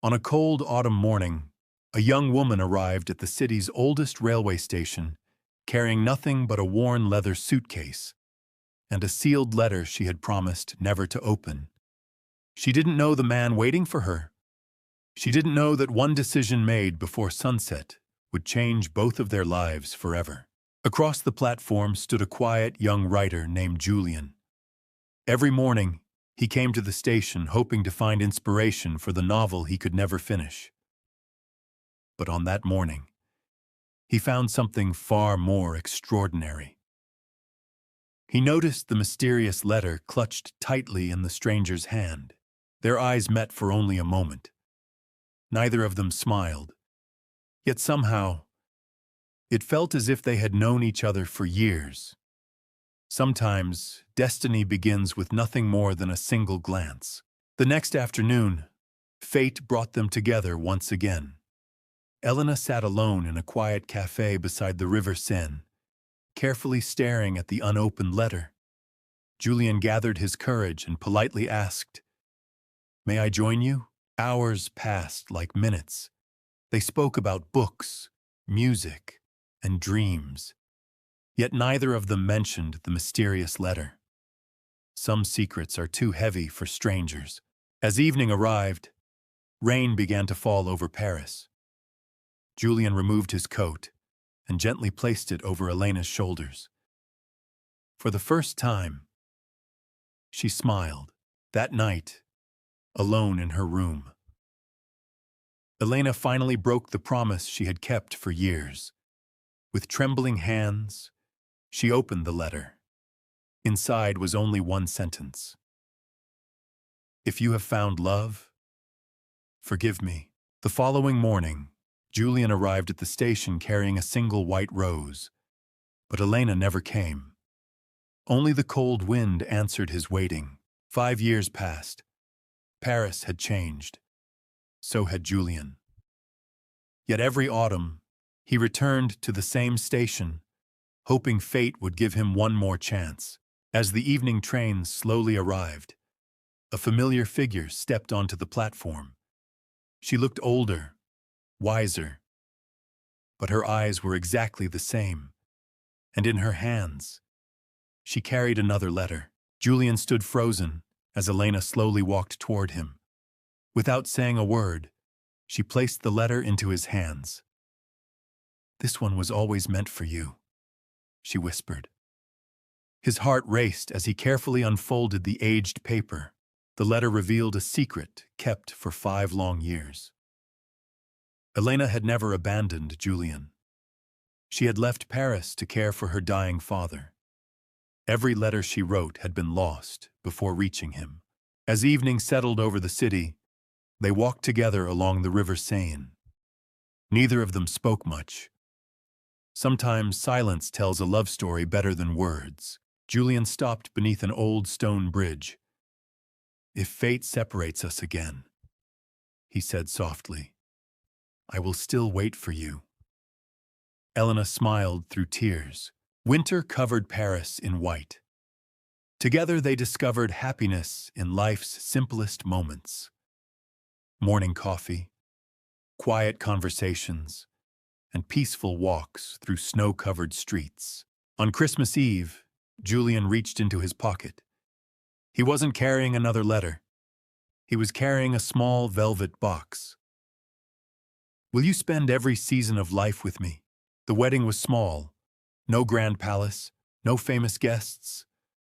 On a cold autumn morning, a young woman arrived at the city's oldest railway station, carrying nothing but a worn leather suitcase and a sealed letter she had promised never to open. She didn't know the man waiting for her. She didn't know that one decision made before sunset would change both of their lives forever. Across the platform stood a quiet young writer named Julian. Every morning, he came to the station hoping to find inspiration for the novel he could never finish. But on that morning, he found something far more extraordinary. He noticed the mysterious letter clutched tightly in the stranger's hand. Their eyes met for only a moment. Neither of them smiled. Yet somehow, it felt as if they had known each other for years. Sometimes, destiny begins with nothing more than a single glance. The next afternoon, fate brought them together once again. Elena sat alone in a quiet cafe beside the River Seine, carefully staring at the unopened letter. Julian gathered his courage and politely asked, "May I join you?" Hours passed like minutes. They spoke about books, music, and dreams. Yet neither of them mentioned the mysterious letter. Some secrets are too heavy for strangers. As evening arrived, rain began to fall over Paris. Julian removed his coat and gently placed it over Elena's shoulders. For the first time, she smiled. That night, alone in her room, Elena finally broke the promise she had kept for years. With trembling hands, she opened the letter. Inside was only one sentence. "If you have found love, forgive me." The following morning, Julian arrived at the station carrying a single white rose, but Elena never came. Only the cold wind answered his waiting. 5 years passed. Paris had changed. So had Julian. Yet every autumn, he returned to the same station, hoping fate would give him one more chance. As the evening train slowly arrived, a familiar figure stepped onto the platform. She looked older, wiser, but her eyes were exactly the same, and in her hands, she carried another letter. Julian stood frozen as Elena slowly walked toward him. Without saying a word, she placed the letter into his hands. "This one was always meant for you," she whispered. His heart raced as he carefully unfolded the aged paper. The letter revealed a secret kept for 5 long years. Elena had never abandoned Julian. She had left Paris to care for her dying father. Every letter she wrote had been lost before reaching him. As evening settled over the city, they walked together along the River Seine. Neither of them spoke much. Sometimes silence tells a love story better than words. Julian stopped beneath an old stone bridge. "If fate separates us again," he said softly, "I will still wait for you." Elena smiled through tears. Winter covered Paris in white. Together they discovered happiness in life's simplest moments. Morning coffee, quiet conversations, and peaceful walks through snow-covered streets. On Christmas Eve, Julian reached into his pocket. He wasn't carrying another letter. He was carrying a small velvet box. "Will you spend every season of life with me?" The wedding was small. No grand palace, no famous guests,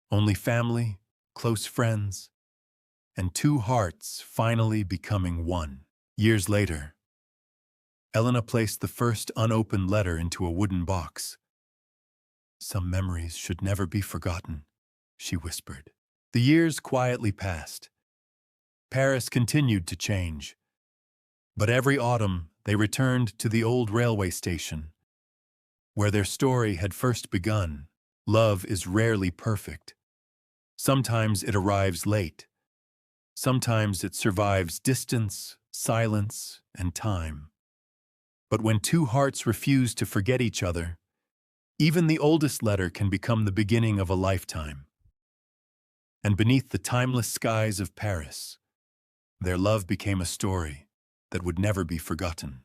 only family, close friends, and 2 hearts finally becoming one. Years later, Elena placed the first unopened letter into a wooden box. "Some memories should never be forgotten," she whispered. The years quietly passed. Paris continued to change. But every autumn, they returned to the old railway station, where their story had first begun. Love is rarely perfect. Sometimes it arrives late. Sometimes it survives distance, silence, and time. But when 2 hearts refuse to forget each other, even the oldest letter can become the beginning of a lifetime. And beneath the timeless skies of Paris, their love became a story, that would never be forgotten.